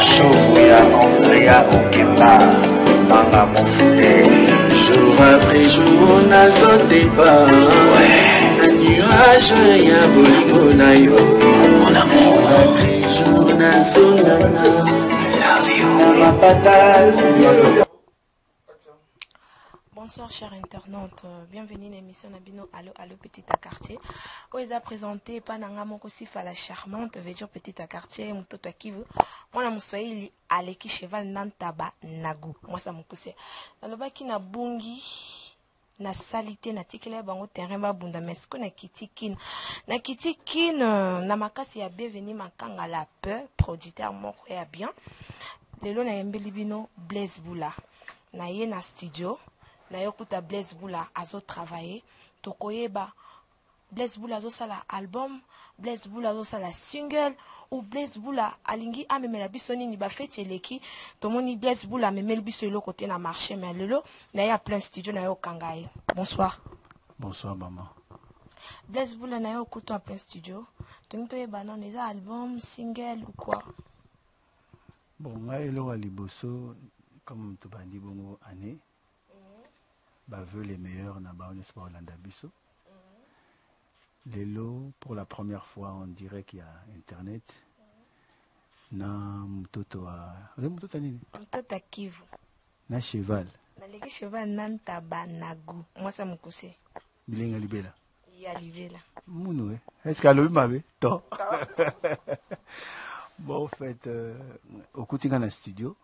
Shovuya Andrea Okemba Manga Mofule jour après jour nazo débat na nuage ya bolingo na yo mon amour après jour nazo nana love you na mapata. Bonsoir chers internautes, bienvenue à l'émission Nabino Allo Allo Petit à Quartier. Où ils ont présenté Pananga Mokosifa la charmante, veut dire Petit à Quartier, Moutoto Kivu. Moi na Moussoïli Aleki Cheval Nantaba Nagu. Moi ça m'oukousse. Dans le bas qui na bungi na salité na tikele bango terrain ba bunda mesko na kitikin. Na kitikin na makasi ya bienvenue makanga la peur, producteur moko ya bien. Lelo na yembeli bino Blaise Boula. Na ye na studio. Na yokuta Blaise Boula azo travailler tokoyeba Blaise Boula azo sala album, Blaise Boula azo sala single ou Blaise Boula alingi amemela biso nini ba feti eleki tomoni Blaise Boula amemeli biso elo côté na marché mais lelo na ya plein studio na yo kangaye. Bonsoir. Bonsoir maman. Blaise Boula na yo kuto en plein studio. Tomito yeba non les albums, single ou quoi? Bon, nga elo aliboso comme to bandi bongo année. Veut les meilleurs na ba sport Hollanda biso. Lelo pour la première fois on dirait qu'il y a internet. Na mtoto a mtoto nini? Mtoto Kivu. Na cheval. Na leki cheval Nantaba Nagu. Moi ça m'oukousse. Bilinga libela. Ya libela. Mounou est-ce qu'elle m'a vu? To. Bon en fait au kutinga na studio.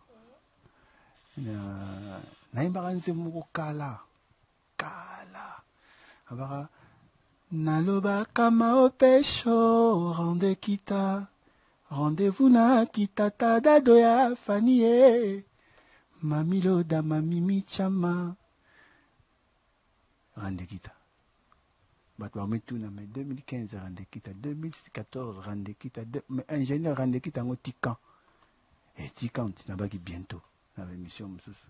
Na imbaranze moko kala abara naloba kama opesho rende kita rendez-vous na kitata dado ya fanie mamilo da mamimi chama rende kita bato bametuna mais 2015 rende kita 2014 rende kita mais ingénieur rende kita ngo tikan et tikan na baki bientôt na émission mususu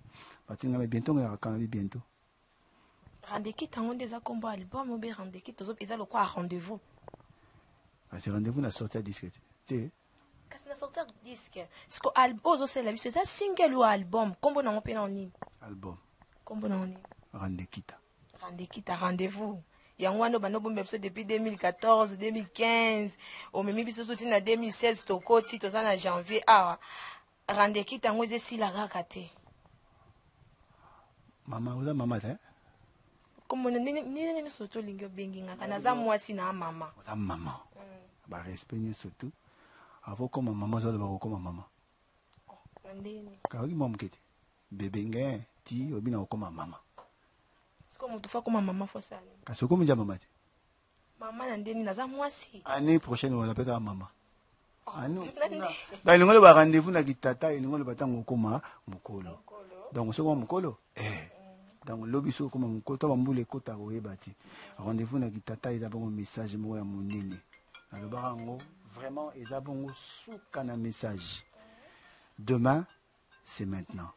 batinga mais bientôt ngaka quand bientôt Rendez-vous tango déjà combo album ou bien rendez-vous tozo eza le quoi rendez-vous. Parce que rendez-vous na sortir disque. Té. Kasi na sortir disque. Est-ce que album ozo c'est la biso ça single ou album combo na ngopena oni. Album. Combo na oni. Rendez-vous. Rendez-vous. Yango wana bano bombe biso depuis 2014, 2015, au memi biso soti na 2016 tokoti toza na janvier ah. Rendez-vous tango eza sila kaka te. Maman oza mama te. Comme nini soto lingyo bengi ngaka naza mwasi na mama. Oza mama. Ba respect ni surtout. Avant comme maman zo ba comme mama. Ndeni. Ka oki mom kete. Bébé ngé ti obina ko mama. Siko mutu fa comme mama fo sala. Ka soko mja mama te. Mama na ndeni naza mwasi. Année prochaine on l'appelle mama. Ano. Ba ilingolo ba rendez-vous na kitata ilingolo batango koma mukolo. Donc soko mukolo dans le lobby so comme mon côté bambule kota oyebati rendez-vous na kitata eza bongo message mo ya monene na le barango vraiment eza bongo suka na message demain c'est maintenant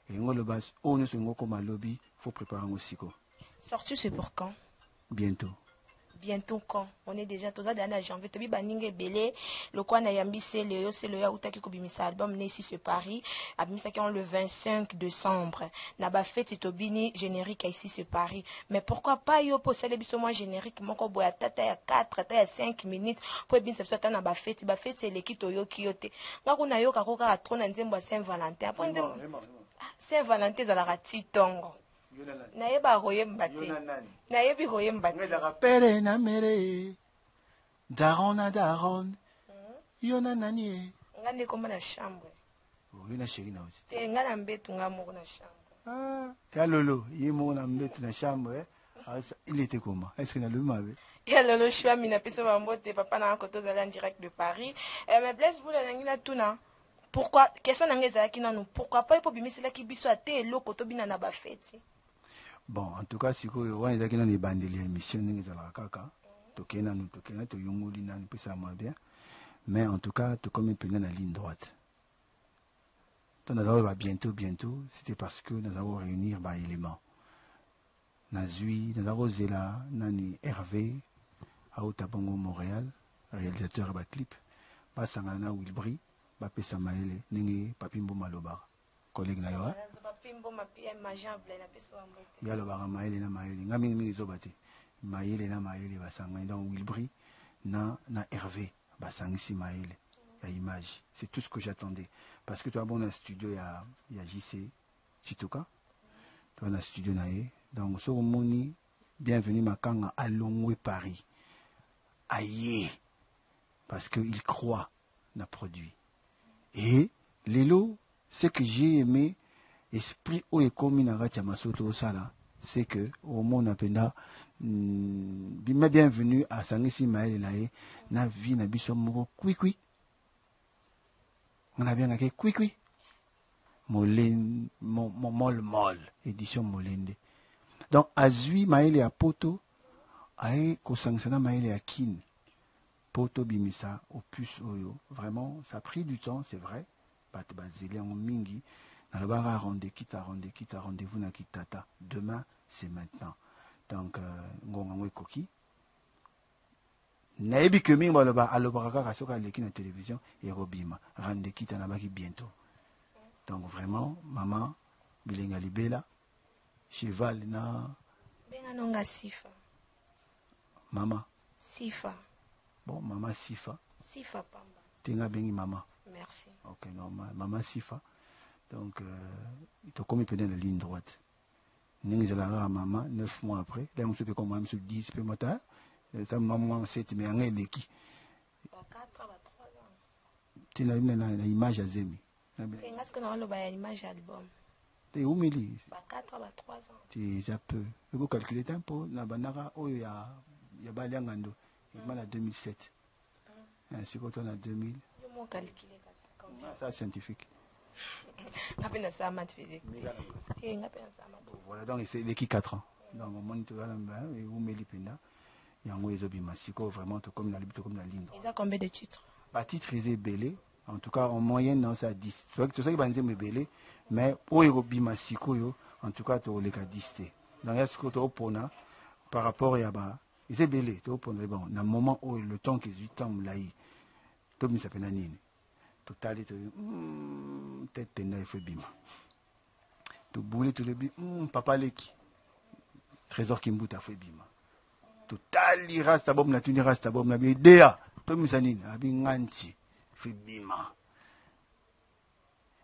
et ngolo bas on se ngo comme lobby faut préparer ngo siko sortie c'est pour quand bientôt quand on est déjà tous dans janvier tobi baninge belé le quoi na yambise le yo c'est le ya utaki ko bimisa album né ici c'est Paris abimisa qui on le 25 décembre na ba fête tobini générique ici c'est Paris mais pourquoi pas yo possède biso moi générique moko boya tata ya 4 tata ya 5 minutes pour bien ça tata na ba fête c'est l'équipe yo kiyote ngako na yo kako ka trop na nzembo Saint-Valentin après nzembo Saint-Valentin za la ratitongo na yeba royemba te na yebi royemba te la rappelle na mere daron na daron yona nani ngande koma na chambre yona chéri na oti te ngana mbetu ngamo na chambre ya lolo yimo na mbetu na chambre il était comment est-ce que na le mabe ya lolo choix mina peso bambote papa na koto za en direct de Paris mais Blaise Boula ngina tuna pourquoi question na ngeza ki nanu pourquoi pas ipo bimisela ki biso ate eloko to bina na ba fête. Bon, en tout cas, si vous avez une bandelier émission, nous allons kaka. Tokena nous tokena to yongoli na nous ça moi bien. Mais en tout cas, tout comme une peine la ligne droite. Donc nous allons bientôt, c'était parce que nous allons réunir par éléments. Nazui, nous allons zela, nani Hervé, à Otabongo Montréal, réalisateur de clip. Basangana Wilbry, bapesa mayele ndenge papi mboma alobaka collègue na yo alobaka mayele na mayele nga mingi ezoba te mayele na mayele basangani donc Wilbry na Hervé basangisi mayele ya image. C'est tout ce que j'attendais parce que tu as bon un studio ya JC Chituka tu as un studio nae donc so moni bienvenue makanga à Longwe Paris aïe parce que il croit na produit et lelo ce que j'ai aimé esprit o ekomi na kati ya masoto osala c'est que au monde apenda bienvenue à sangisi maele nae na vie na biso moko kwikwi on a bien que kwikwi molende mol édition molende donc azui maele ya poto ae kosangsana maele ya kin poto bimisa opus oyo vraiment ça a pris du temps c'est vrai bato bazeli yango mingi nalobaka rendez-vous na kitata demain c'est maintenant donc ngonga ngo ekoki nayebi ke mingi alobaka kaka soki aleki na télévision ekobima rende kita nabaki bientôt donc vraiment maman bilenga libela cheval na benganonga Sifa mama Sifa bon mama Sifa Pamba tenga bengi mama merci ok non mama Sifa donc tokomi pene la ligne droite ndenge ezalaka mama 9 mois après là mosusu pe comme sur 10 pe mota ça maman 7 mais anga eleki 4 ba 3 ans tina na image ya zemi est-ce que na loba ya image album te umeli ba 4 ba 3 ans te ça peut eko calculer tempo na banaka oyo ya balianga ndo mala 2007 c'est quand on a 2000 je m'en calculer ça scientifique ngapenda ça math physique ngapenda ça math voilà donc c'est l'équipe 4 ans donc au moment tu vas là et umeli penda yango ezobima siko vraiment to comme na libito comme na ligne ils a combien de titres ba titres est belé en tout cas en moyenne non ça 10 c'est ça qui va nzembe belé mais o ezobima siko yo en tout cas to leka 10 te donc est-ce que to pona par rapport ya ba c'est belé to pona bon na moment où le temps qui 8 ans mulai to mi sapena nini totali to tête tenda il faut bima to boule to le bi papa leki trésor kimbuta faut bima totali rasta bom na tuni rasta bom na bi idea to mi sanini abi nganti faut bima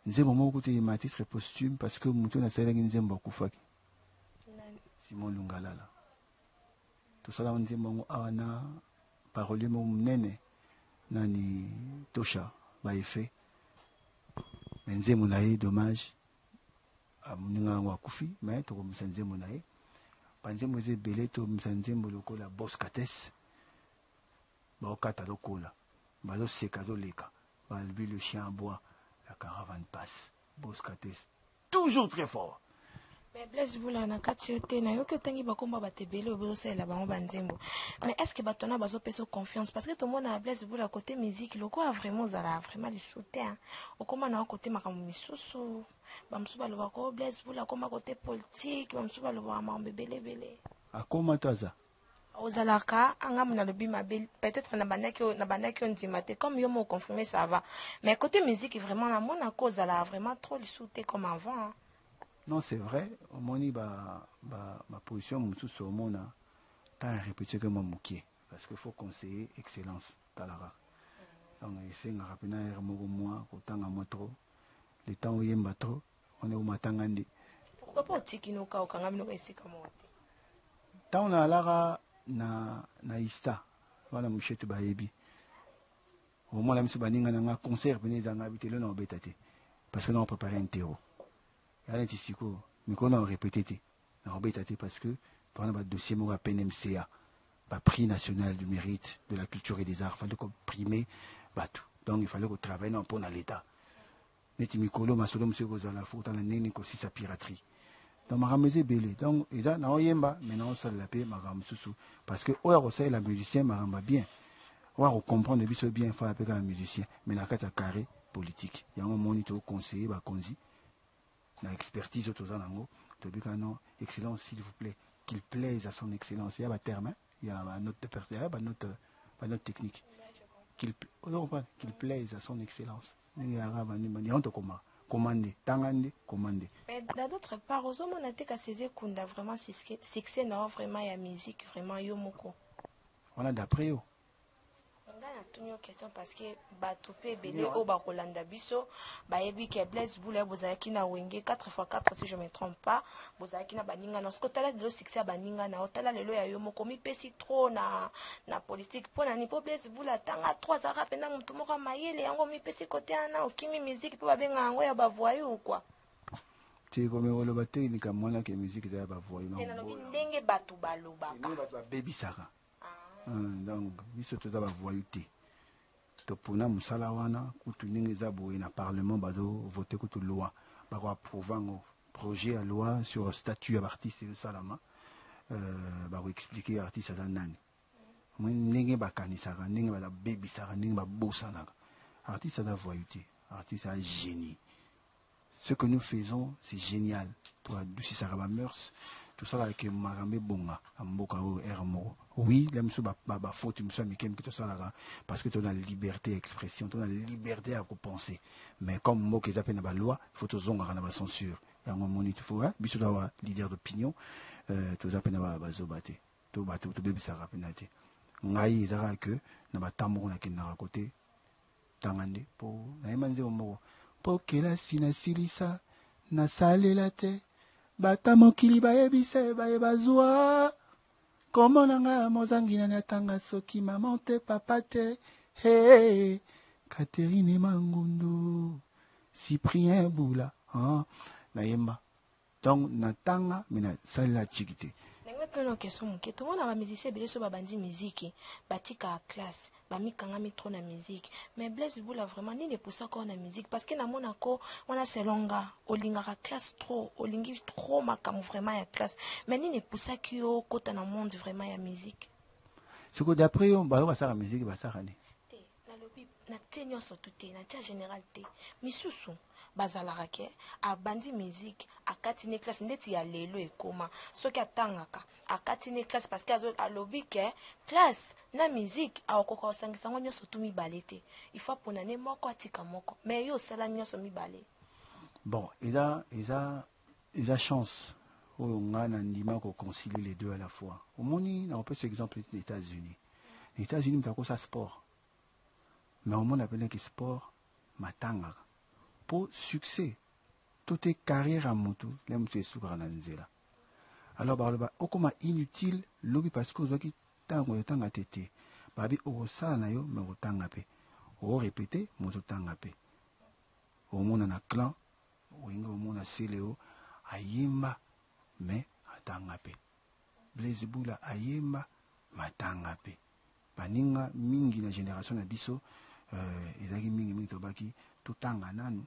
nzembo moko te ma titre posthume parce que mutu na sala nzembo kufaki Simon Lungalala to sala nzembo awana parole mo mnene nani tosha ba effet nzembo na ye dommage amuninga ngo akufi mais to komisa nzembo na ye panzembo ze belé to komisa nzembo lokola boss kates ba okata lokola ba zo seka zo leka ba le chien à bois la caravane passe boss kates toujours très fort. Mais Blaise Boula na kati yote na yoki otangi bakomba batebele obosalela bango banzembo mais est-ce que batona bazopesa confiance parce que tout le monde a Blaise Boula côté musique loko a vraiment zala vraiment le soutien okoma na côté makambo misusu bamsu baloba ko Blaise Boula koma côté politique bamsu baloba mambe belebele akoma taza ozalaka angamu na lobi mabel peut-être na bandaki ondima te comme yo mo confirmer ça va mais côté musique vraiment na mona ko zala vraiment trop le soutien comme avant hein. Non, c'est vrai. Au moni ma position mususu au mona tant répété que moi moukié parce qu'il faut conseiller excellence talara. Donc c'est nga rapena moko moi kotanga moi trop. Le temps où yemba trop, on est au matangandi. Pourquoi pas tikino ka okanga mino esika mo? Tant na lara na ista. Voilà mchetu bayebi. Au moins la misu baninga na concert bene zanga habité le na obetate parce que nous on préparer un terreau. Mais qu'on a répété, parce que pendant le dossier, moi, PNMCA, prix national du mérite de la culture et des arts, il fallait qu'on prime, donc il fallait qu'on travaille dans l'État. Mais Timikolo, ma solo, monsieur Gozala, faut qu'on ait aussi sa piraterie. Donc, ma ramezé belé. Donc, ils ont un yemba, maintenant, on s'est la paix, ma ramsoussou. Parce que, on a la musicien, ma ramba bien. On comprend de bien, il faut appeler un musicien. Mais la carte carré politique. Il y a un moniteur conseiller, konzi. La expertise autour de non, excellence s'il vous plaît, qu'il plaise à son excellence. Il y a un terme, il y a un autre technique. Qu'il plaise à son excellence. Commandé, tangande, commandé. Mais d'autre part, aux hommes, on a été qu'à saisir Kunda vraiment succès, non, vraiment, il y a musique, vraiment, yomoko. On a d'après eux. On a une question parce que Batopé, Belé, Oba, Rolanda Bisso, Baebi, Kebles, Boule, Bozaki, na Wenge, 4x4, si je ne me trompe pas, Bozaki, na Baninga, na Scotala, le succès à Baninga, na Otala, le loya yomoko, mi pesi trop na politique, pour na nipo Blaise Boula, tanga 3 arabes, na mutumora maïle, yango mi pesi côté ana, okimi musique, pour babenga, ango ya bavoyou ou quoi. Tu es comme le bateau, il y a moins que musique, il y a bavoyou. Il y a ndenge batu baloba. Il y a baby Sarah. Donc, il se trouve à voyouter. Pour nous, Salawana, quand nous avons un parlement, nous voter contre la loi, nous approuver un projet à loi sur le statut de l'artiste de Salama, nous expliquer l'artiste à Nani. Nous n'avons pas de Sarah, nous n'avons pas de baby Sarah, nous n'avons pas de beau Sarah. L'artiste a voyouter, l'artiste a génie. Ce que nous faisons, c'est génial. Toi, Douci Saraba Meurs, tout ça avec Maramé Bonga, Mbokao, Hermo. Oui, là, monsieur, faute, monsieur, Mikem, tout ça là, parce que tu as la liberté d'expression, tu as la liberté à penser. Mais comme moi, qui appellent la loi, il faut que tu aies la censure. Il y a un moment où il faut, hein, tu dois avoir leader d'opinion, tu appelles la zobate. Tu vas tout bébé ça rapide. Ngai, Zara, que, n'a pas tambour, n'a qu'un côté, tangande, pour, n'a pas dit au mot. Pokela sina silisa na salela te bata mokili bayebise bayebazwa komo nanga mozangina na tanga soki maman te papa te hey Catherine Mangundu Cyprien Boula na yemba donc na tanga mina salela chikite Maintenant, question moke tout le monde a musicien belé so babandi musique batika à classe bamikanga mitro na musique mais Blaise Boula vraiment ni ne poussa ko na musique parce que na monako on a selonga olingaka classe trop olingi trop makamu vraiment ya classe mais ni ne poussa ki o kota na monde vraiment ya musique ce que d'après on ba sa musique ba sa ne te na lobi na tenyo soto te na tia général te misusu bazalaka ke abandi musique akati ne classe ndeti ya lelo ekoma soki atangaka akati ne classe parce que alobi ke classe na musique akokoka osangisa ngo nyonso tu mibale te il faut pona ne moko atika moko mais yo osala nyonso mibale. Bon, il a chance on a ndima ko concilier les deux à la fois. Au moni on peut cet exemple des États-Unis. Les États-Unis mtako sa sport. Mais au monde appelle que sport matanga. Pour succès, toute carrière à moto, l'aime tu es soukra na nzela. Alors bah okoma inutile lobby parce que ozaki tango tanga tete. Babi osa na yo mais otanga pe. O répéter moto tanga pe. Au monde na clan, wingo au monde Céléo ayemba mais atanga pe. Blaise Boula ayemba matanga pe. Baninga mingi na génération na biso ezaki mingi tobaki totanga nanu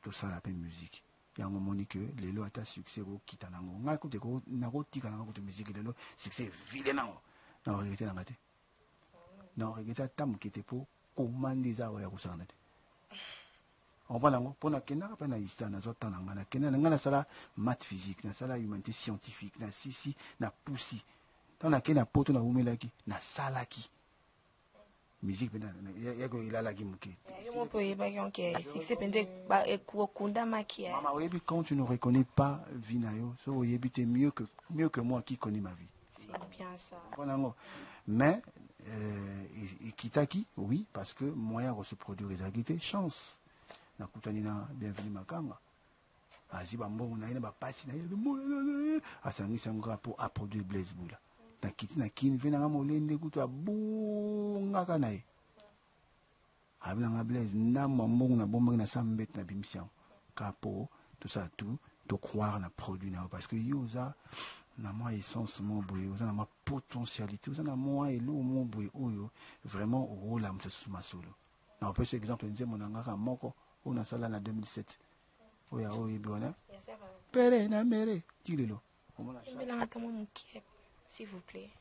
tosala pe musique. Yango moni que lelo ata succès ko kita nango nga ko te ko na ko tika nango ko musique lelo succès vile nango na regretter na ngate na regretter tam ki te po commander za wa ya ko sana te on va nango pona kena pa na isa na zota na ngana kena na ngana sala maths physique na sala humanité scientifique na sisi na pusi tona kena poto na umelaki na salaki musique yako ilala kimuke maman oyebi quand tu ne reconnais pas vinayo so oyebi te mieux que moi qui connais ma vie. C'est bien ça. Voilà, mais kitaki oui parce que moyen de se produire les agité chance na kutani na bienvenue makanga aziba mbongo na ina ba pasi na ina asangisa ngapo a produire Blaise Boula na kiti na kini vena nga molende kutu abunga kanaye abila nga Blaise na mbongo na bomba na sambet na bimisian kapo tout ça tout de croire na produit na parce que yoza na moi essence mon boy yoza na ma potentialité yoza na moi elo mon boy oyo vraiment au la mse masolo na on peut ce exemple nze monanga moko on a sala na 2007 oya oyo bwana pere na mere tilelo s'il vous plaît.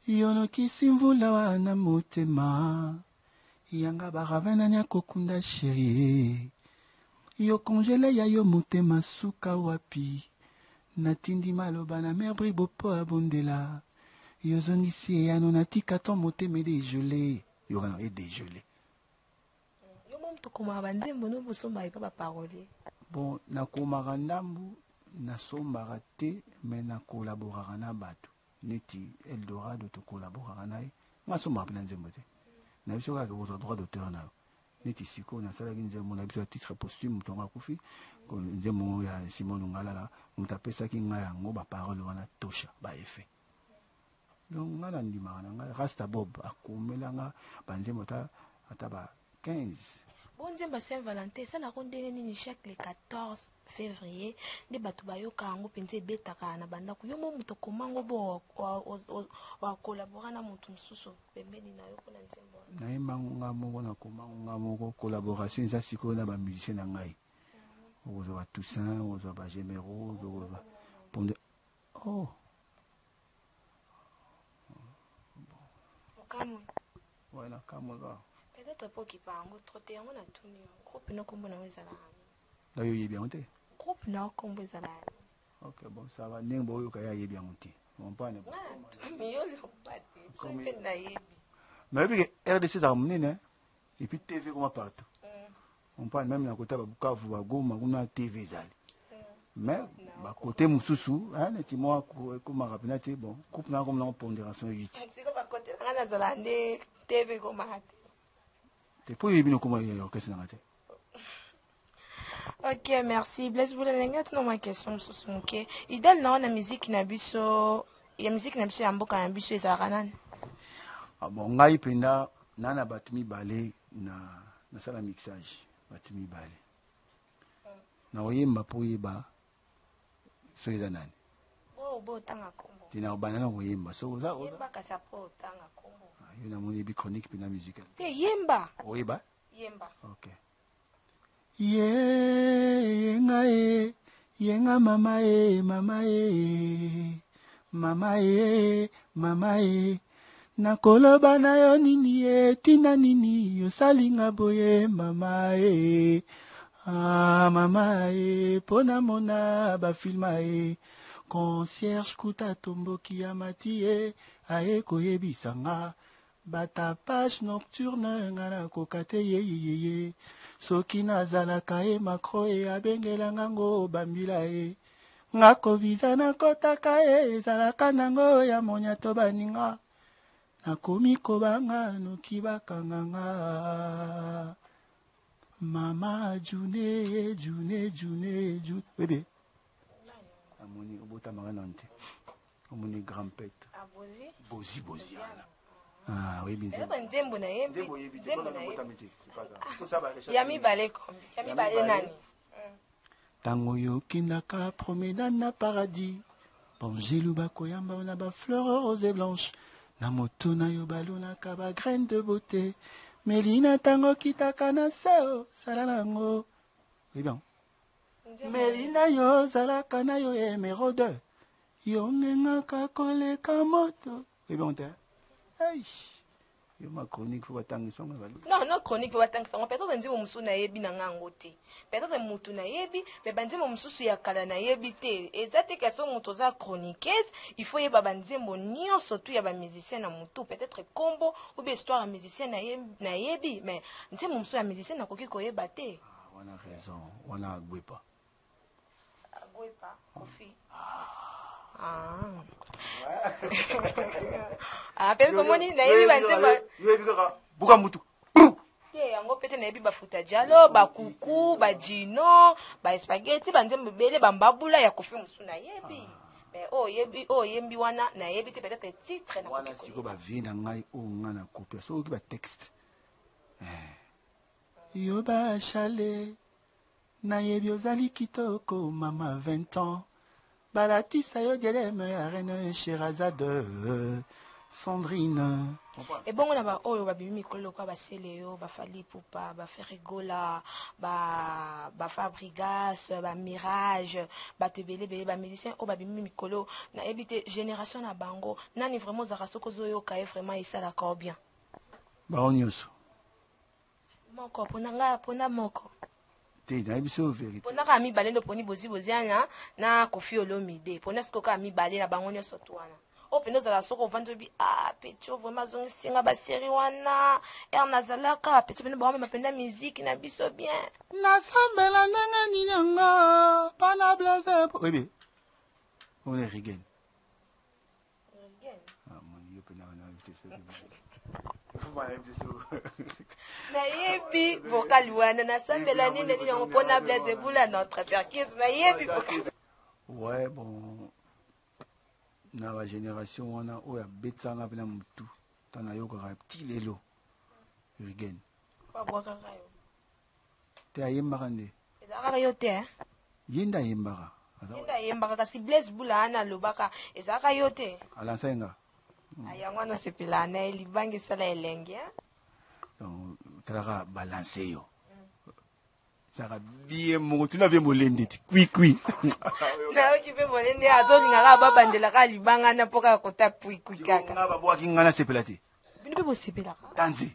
Yono kisimvula wana motema yanga baravana nya kokunda chérie yo congélé ya yo motema suka wapi natindi maloba na merbri bopo abondela yo zongisi ya no natika ton motema dégelé yo kana dégelé yo mon to koma banzembo no bosomba ipa ba parolier. Bon, na komaka ndambu na sombaka te mais na collaboraka na bato neti Eldorado to collaboraka naye nga sombaka mpe na nzembo te na biso kaka kozwa droit d'auteur nayo neti sikoyo nasalaki nzembo na biso ya titre posthume moto yango akufi nzembo ya Simon Ngalala moto apesaki ngai yango baparole wana tosha baefe donc nga na ndimaka na ngai Rasta Bob akomela nga banzembo ata ba 15. Bon nzemba Saint-Valentin ça na kondene nini chaque le 14 février de bato bayoka yango penza ebetaka na bandako yo mo moto komango bo wa collaborer na moto msusu pembeni na yo kuna nzembo nayemanga moko na komanga moko collaboration eza sikoyo na bamusicien na ngai okozwa ba Toussaint okozwa ba Gémero okozwa ponde oh Kamwe voilà kamwe ka peut-être pour qui pas ngo trotter yango na tuni groupe no kombo na wezala na yo yebi yango te groupe no kombo ezala ok bon ça va ndenge boyoka ya yebi yango te mompane miyolo pati sope na yebi mais puis RDC ezaka monene et puis TV koma partout mompane même na kota babukavu bagoma kuna TV ezali mais bakote mosusu neti mwa ekomaka pena te bon coupe na komona pondération 8 siko bakote nga nazala nde TV komaka te te po yebi nokoma orchestre nanga te. Ok, merci. Blaise Boulenga, tu n'as ma question, ok. Idéal, non, la musique n'a biso, la musique n'a biso, yambo quand biso et zaranan. Ah bon, ngai penda, nana batumi balé na sala mixage, batumi balé. Na oyemba po yeba, so ezanani. Oh, bo tanga kombo. Tina obana na oyemba, so oza. Yemba kasa po tanga kombo. Yo na moni bi chronique pena musical. Te yemba. Oyeba? Yemba. Ok. Yenga mama nakoloba na yo nini tina nini yosalinga boye mama mama pona mona bafilma concierge kuta tomboki ya mati aye koyebisanga batapage nocturne ngana kokate yeyeye soki nazalaka makro abengelanga ngo bambila nga koviza nakotaka ezalaka nango ya moniato baninga nakomi kobanga noki bakanganga mama june bebe amoni obotamaka nante omoni grand pete bozi ana. Ah oui, bien sûr. Nzembo na yebi. Yami balé kombi. Yami balé nani. Tango yo kindaka promenade na paradis. Bonjelu bakoyamba na ba fleurs roses et blanches. Na moto na yo balona ka ba graine de beauté. Melina tango kitaka na seo salango. Oui bien. Melina yo zalaka na yo emerode. Yo ngengaka koleka moto. Oui bien te. Hey, yo ma chronique faut attendre son non chronique faut attendre ça peut-être nzimo musu na yebi na ngango te peut-être mutu na yebi mais banzimo mususu ya kala na yebi te ezate kaso mutu za chroniqueuse il faut yeba banzimo nio surtout ya ba musicien na mutu peut-être combo ou bien histoire ya musicien na yebi mais nzimo musu ya musicien na koki koyeba te on a raison on a agwepa kofi pele komoni na yebi banzemba yebi kaka buka mutu yango pete na yebi bafuta jalo bakuku bajino ba spaghetti banzemba bele bambabula ya kofi musu na yebi mais yembi wana na yebi te peut-être titre na wana siko ba vie na ngai o ngana copia so ki ba texte yo ba chale na yebi ozali kitoko mama 20 ans balatisa yo geleme ya reine Sherazade Sandrine et bongo na ba oyo babimi mikolo kwa basele yo bafali pupa ba ferigola ba fabrigas ba mirage ba tebele ba musicien o babimi mikolo na ebite génération na bango nani vraiment za rasoko zo yo kae vraiment isala ka bien ba onyoso moko pona moko na biso vérité pona ka mi balendo poni bozi ana na Kofi Olomide pona siko ka mi balé na bango nyoso twana open ozala soko ovandi obi petit vraiment azongisinga basérie wana nazalaka petit pene baomema mpenza musique na biso bien nasambela ndenge nini yango pana blaze oyebi on est Rigen nayebi vocal wana nasambela nini nini yango mpona blaze bula notre perkise nayebi vocal. Ouais, bon na ba génération wana oyo abetsanga mpena mutu tana yokaka petit lelo Rigen babwakaka yo te ayembaka nde ezalaka yo te ye nde ayembaka ayembaka kasi blaze bula ana alobaka ezalaka yo te alansa yenga yango wana osepela na ye libanga esala elenge talaka balanse yo saka bien moko tuna bien molende ti kwikwi nayoki mpe molende azolingaka babandelaka libanga na mpo kaka kota kwikwi kaka babwaki nga nasepela te bino mpe bosepelaka tanzi.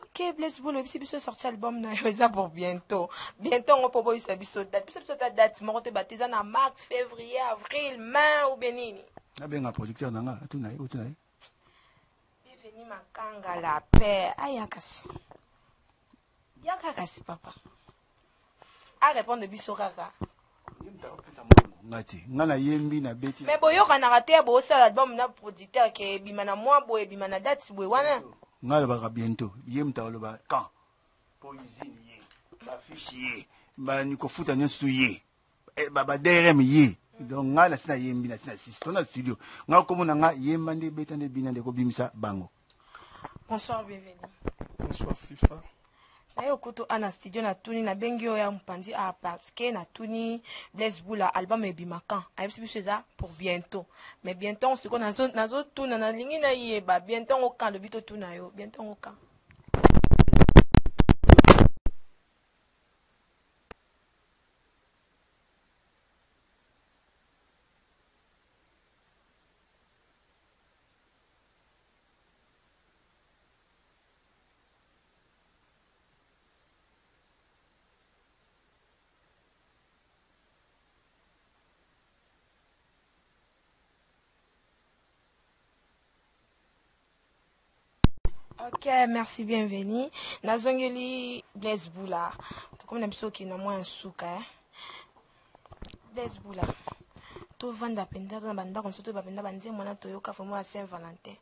Ok, Blaise Boulo, si biso sorti album na yo eza pour bientôt ngo po boyisa biso date biso ta date moko te batiza na mars février avril mai ou benini nabenga producteur nanga atuna ye bienvenue makanga la paix ayakasi yakakasi papa a répondre biso kaka ngati nga na yembi na beti mais boyokanaka te bosala album na producteur ke ebima na mwa boye ebima na date boye wana nga alobaka bientôt ye mutu aloba quand po usine ye bafiche ye banikofuta nyonso ye badrm ye donc nga nasi na yembi nasi na sisi to na studio nga komona nga yemba nde beta nde bina nde kobimisa bango. Bonsoir, bienvenue. Bonsoir Sifa. Nayo kuto ana studio na tuni na bengi yo ya mpandi parce que na tuni Blaise Bula album ebimaka ayebisi biso eza pour bientôt mais bientôt siko nazo tuna na lingi na yeba bientôt ngoka lobi to tuna yo bientôt ngoka Ok, merci, bienvenue. Nazongeli Blaise Bula. Comme n'abiso ki na moi un souka. Blaise Bula. To vanda penda na banda kon soto bapenda bandi mwana toyoka fo moi Saint Valentin.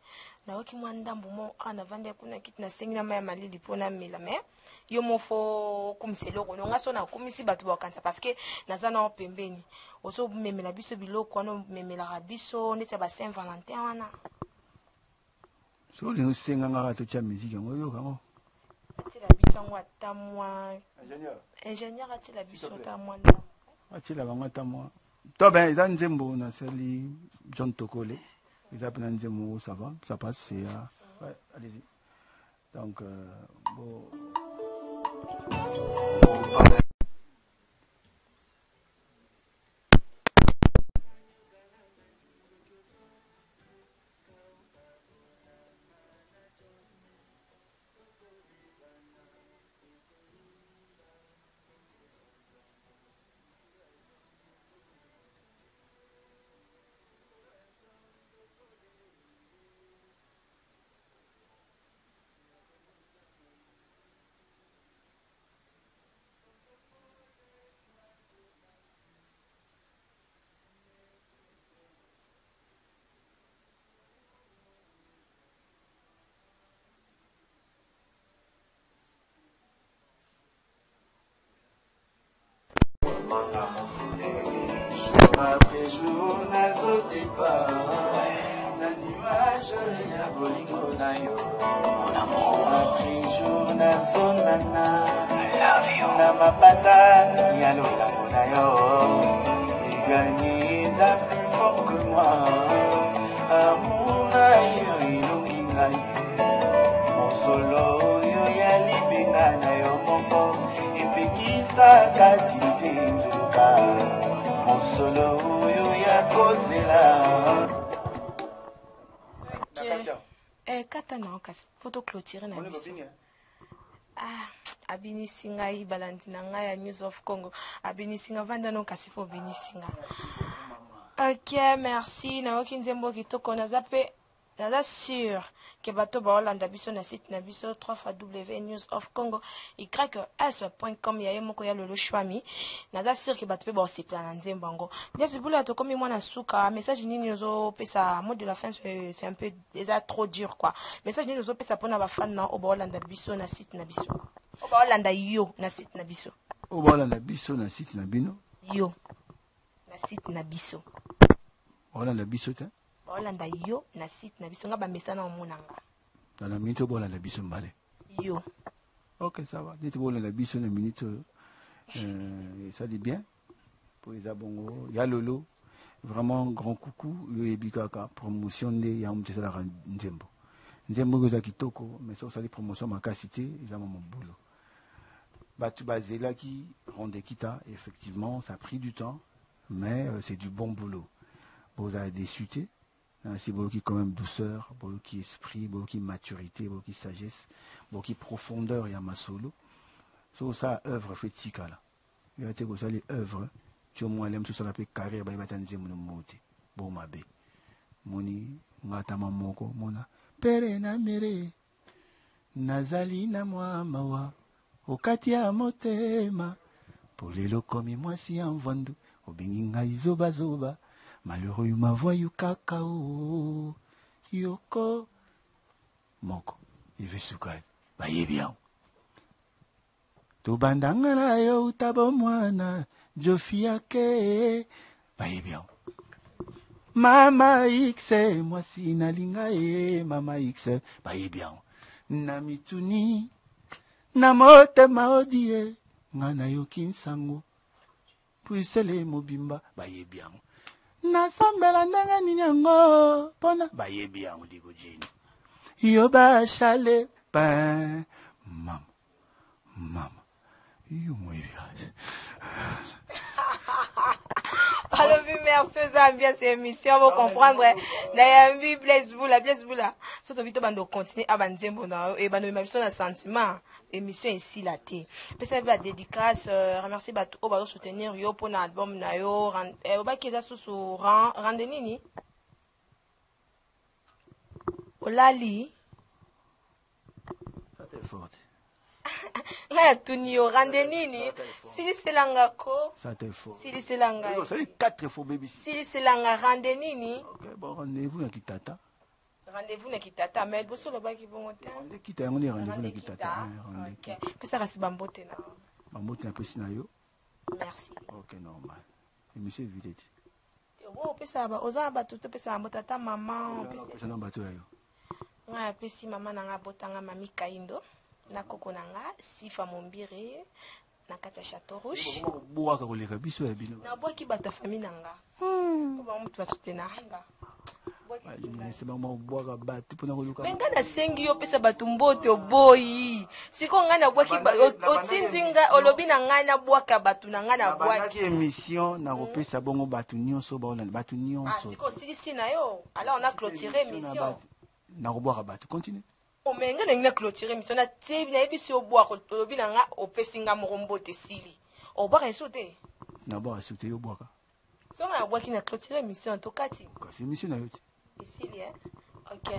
Na oki mwanda mbumo ana vanda kuna kiti na sengi na maya malili pona mela mais yo mofo kumiselo ko nga so na kumisi batu ba kansa parce que nazana o pembeni. Oso memela biso biloko no memela biso ndetse ba Saint Valentin wana. So le senga nga to cha musique ngo yo kango atila biso ngo atamwa ingénieur atila biso tamwa atila bango tamwa to ben eza nzembo na sali John Tokole eza pena nzembo ça passe c'est ouais allez-y donc bon après jour nazotepa na nuage ya bolingo na yo mon amour après jour nazonana na mapata ya lolango na yo eganiza plus fort que moi amour na yo elongi ngai mosolo oyo ya libenga na yo moko epekisaka tite nzoka solo oyo ya kozela kata na okasi photo clôturer na biso abinisi ngai balandi na ngai ya News of Congo abinisi nga vanda no kasi fo binisi nga Ok, merci. Naoki nzembo kitoko nazape. Naza sûr que bato baolanda biso na site na biso 3x News of Congo y.com ya yemoko ya lolo shwami. Naza sûr que bato pe ba osepla na nzembo ngo. Bien sibula to komi mwana suka message nini ozo pesa mot de la fin c'est un peu déjà trop dur quoi. Message nini ozo pesa pona ba fan na o baolanda biso na site na biso. O baolanda yo na site na biso. O baolanda biso na site na bino. Yo na site na biso. Baolanda biso te. Baolanda yo na site na biso nga ba mesana omonanga. Dans la minute baolanda biso mbale. Yo. Ok, ça va. Dites baolanda biso na minute ça dit bien. Pour les abongo, ya lolo. Vraiment grand coucou yo ebikaka promotion de ya mtesa la nzembo. Nzembo goza kitoko mais ça sali promotion makasité, ils ont mon boulot. Batu bazela qui rendait kita effectivement, ça a pris du temps mais c'est du bon boulot. Vous avez des suités. C'est beaucoup qui quand même douceur, beaucoup qui esprit, beaucoup qui maturité, beaucoup qui sagesse, beaucoup qui profondeur il y a ma solo. So ça œuvre fait tika là. Il y a été que ça les œuvres. Tu au moins l'aime tout ça la paix carrière ba batanze mon moti. Bon ma bé. Moni ngata mamoko mona. Pere na mere. Nazali na mwa mawa. Okati ya motema. Polelo komi mwasi ya mvandu. Obengi ngai zoba zoba. Malheureux ma voix yu kakao yoko moko ive sukai ba yebian to bandanga na yo utabo mwana jofia ke ba yebian mama x moi si nalinga mama x ba yebian na mituni na motema odie ngana yo kinsango puisele mobimba ba yebian nasambela ndenge nini yango mpona bayebi yango liko jeni yo bachale pa mama yo moyebiage. Alors, merci aux bien ces émissions, vous comprendre. D'ailleurs, blesse vous là. Surtout, vite, on continuer à banzembo et ban même son sentiment. Émission ici la thé. Puis ça va dédicace, remercier bato au soutenir yo pour l'album na yo. Oba kiza sous rende nini. Olali. Ça t'est fort. Nga tunio rende nini. Sili selanga ko. Ça t'est fort. Sili selanga. Ça fait 4 fois baby. Sili selanga rende nini. OK, bon rendez-vous na kitata. Rendez-vous na kitata mais boso lo baki bongo te. Rendez kita yango ni rendez-vous na kitata. OK. Pesa kasi bambote na. Bambote na pesi na yo. Merci. OK, normal. Et monsieur Videte. Oh, pesa ba oza ba tout pesa mbota ta maman. Pesa na bato yo. Nga pesi mama na nga botanga mami Kaindo na koko na nga Sifa Mombire na kati ya Château Rouge. Boaka koleka biso ya bino. Na boaki bato famille na nga. Ba mutu asutena nga. C'est maman boaka bato pona koluka. Benga na sengi yo pesa bato mbote oboyi. Siko nga na boaki otinzinga olobi na nga na boaka bato na nga na boaki. Ba émission na kopesa bongo bato nyonso ba olanda bato nyonso. Ah siko silisi na yo. Alors on a clôturé émission. Na koboaka bato continue. O menga na ngina clôturer mission na tebi na ebiso oboaka olobi na nga opesinga murombote sili. Oboaka esote. Na boaka esote yo boaka. Songa boaki na clôturer mission to kati. C'est mission na yo te. Ici hein. OK.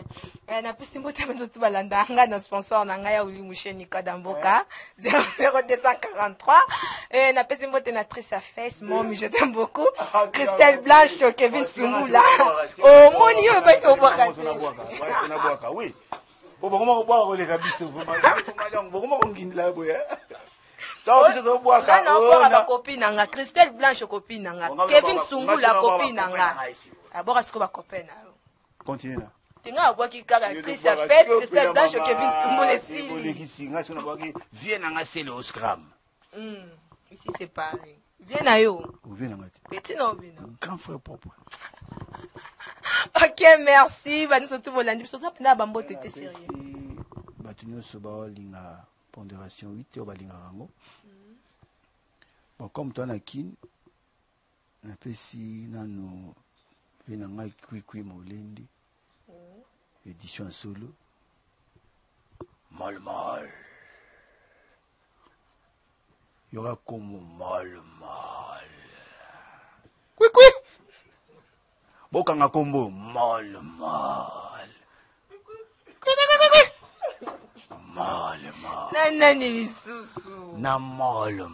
Na pesi mbote mento tu balanda nga na sponsor na nga ya Ulimu Sheni Kadamboka 00243 na pesi mbote na Tricia Face Mom je t'aime beaucoup. Christelle Blanche Kevin Sumula. Oh moni yo ba ko boaka. Na boaka oui. Bo comment boaka koleka biso vraiment. Bo comment ngindila boya. Non, boaka copine nga Christelle Blanche copine nga Kevin Sumula copine nga. Abora siko ba copine. Continue là. Tinga boaki kaka Tricia Face Christelle Blanche Kevin Sumula si. Nga sona boaki viens nga c'est le scram. Ici c'est pareil. Viens na yo. Viens nga. Petit non bien. Grand frère propre. OK, merci. Ba nous tout volandi. So ça pena bambo tete sérieux. Bato nyonso ba linga pondération 8 ba linga rango. Bon comme toi na kin na pesi nanu vina ngai kwi molendi. Édition solo. Mal. Il y aura comme mal. Qui. bokanga kombo mol nani lisusu na mol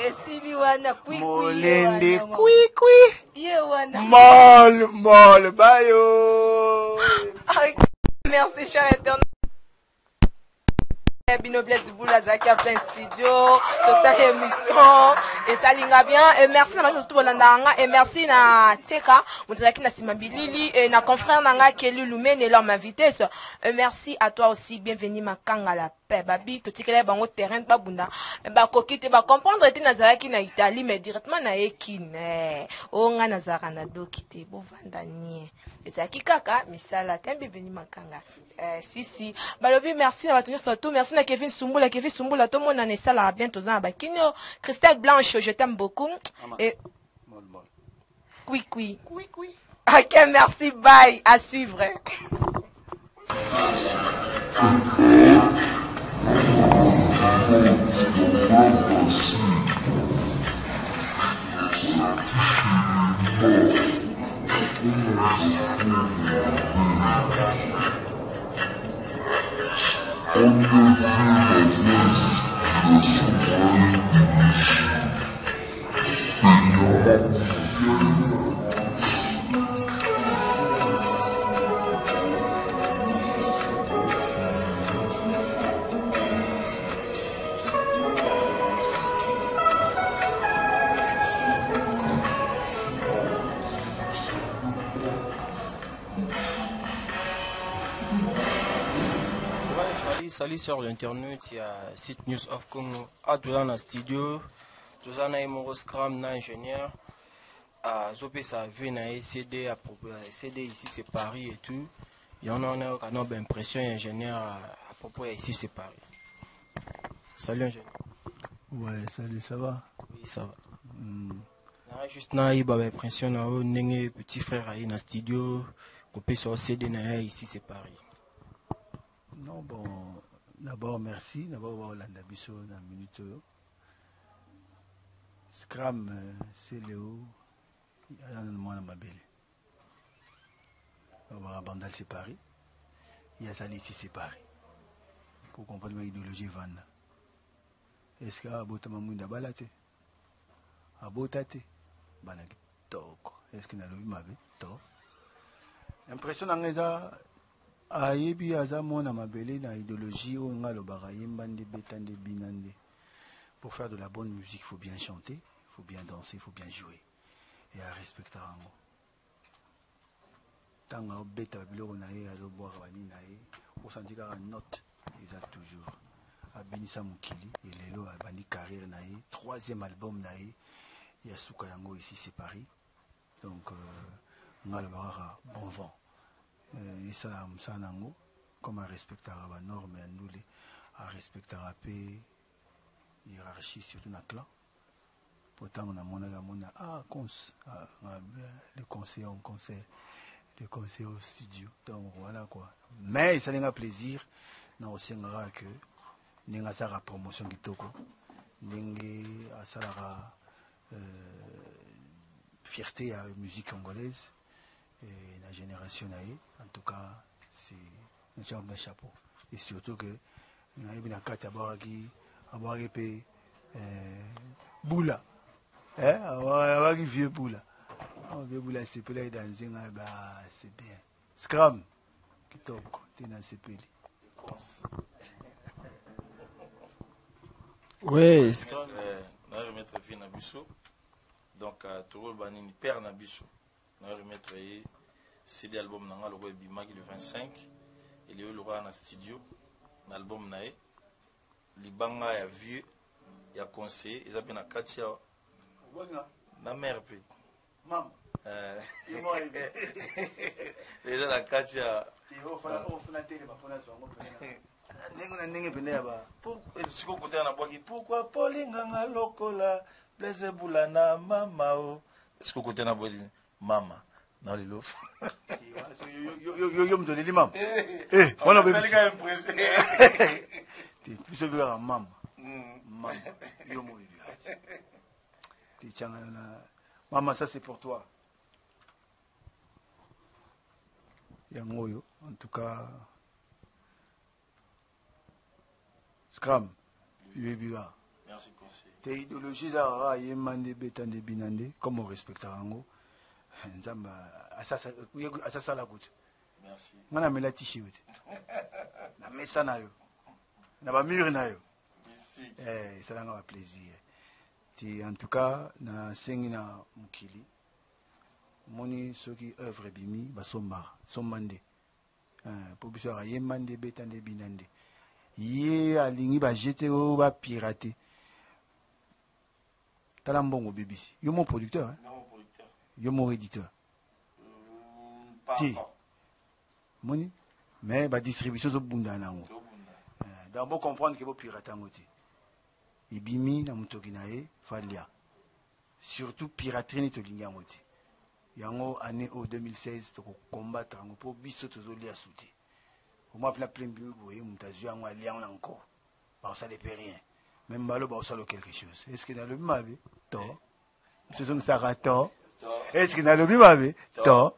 esili wana kwikwi molende wana, kwikwi ye wana mol bayo. merci cher internaute Bino Blaise Boula Zaki à plein studio, toute émission, et ça linga bien, et merci na tout Bolandanga, et merci na Teka, Moutaki na Simabilili, et na confrère Nanga Kelu Lumen et l'homme invité, et merci à toi aussi, bienvenue Makanga la paix, babi, tout ce bango terrain, babunda, ba kokite, ba comprendre, et Nazaraki na Italie, mais directement na Ekine, oh nga Nazara na do kite, bo vandanie, et ça qui kaka, misala, t'es bienvenue Makanga, si, balobi, merci na batonyo surtout, merci na Kevin Sumbula, tout le monde en est ça là, bientôt ça, Bakino, Christelle Blanche, je t'aime beaucoup, et, oui. Ok, merci, bye, à suivre. Salut sur l'internet, il y a site News of Congo. À tout dans le studio, tout ça na mon scrum na ingénieur. À Zopé ça vient na CD à propos CD ici c'est Paris et tout. Il y en a une impression ingénieur à propos ici c'est Paris. Salut ingénieur. Ouais, salut, ça va? Oui, ça va. Juste na iba impression na nenge petit frère à na studio, coupé sur CD na ici c'est Paris. Non, bon, d'abord merci, d'abord Olanda Bisso dans une minute. Scram, c'est Léo, il y a un moment dans ma belle. On va à Bandal, c'est Paris. Il y a Sali ici, c'est Paris. Pour comprendre l'idéologie Vanda. Est-ce qu'il y a un bout de balate? Un bout de balate? Est-ce qu'il y a un bout l'impression dans ayebi aza mona mabele na idéologie o nga lobaka yembande betande binande. Pour faire de la bonne musique, il faut bien chanter, il faut bien danser, il faut bien jouer et à respecter rango. Tanga beta biloko na ye azo boire bani na ye, o sandika ka note eza toujours abinisa mukili et lelo abandi carrière na ye, troisième album na ye ya suka yango ici c'est Paris. Donc nga lobaka bon vent. Et ça, comme à respecter la norme et nous à respecter la paix, hiérarchie surtout dans le clan. Pourtant, on a le conseil en concert, le conseil au studio. Donc voilà quoi. Mais ça a un plaisir, nous aussi que nous avons la promotion qui toko, nous avons la fierté à la musique congolaise. Et la génération en tout cas c'est un chapeau et surtout que nous avons une carte à boire boula vieux boula c'est pelé dans c'est bien scram qui toque t'es dans ce pelé ouais scram on va remettre vie na biso donc tout le banini père na biso. On va remettre CD album nanga logo Bimagi le 25 et le logo na studio l'album nae libanga ya vieux ya conseil ils appellent na katia na mère pe maman les la katia pourquoi Paulinganga lokola Blaise Boula na mama o est-ce que côté na boli mama dans les lof yo me donner maman voilà bébé tu peux voir maman maman yo mo tu tiens maman ça c'est pour toi yango yo en tout cas Scram yebiga Merci conseil. te idéologie za yemande betande binande comme on respecte yango nzamba asasa la goutte. Merci. Ngana mela t-shirt na mesa na yo na ba mur na yo ça n'a pas plaisir ti en tout cas na sengi na mukili moni soki œuvre bimi basomba sombande pour biso ya yemande betande binande ye alingi ba jeter o ba pirater tala mbongo bebisi yo mon producteur hein? Non, producteur. Yo mon éditeur Pas ti encore. moni mais ba distribution zo bunda nango donc bo comprendre que bo pirater ngoti ibimi na mutoki na ye falia surtout piraterie ni tolingi yango te yango année au 2016 toko combattre yango po biso tozolia souté au moins plein plein bimi boye mutazwi yango alia yango na nko baosala pe rien même balo baosala quelque chose est ce que na lobi mabe to ce sont ça to est ce que na lobi mabe to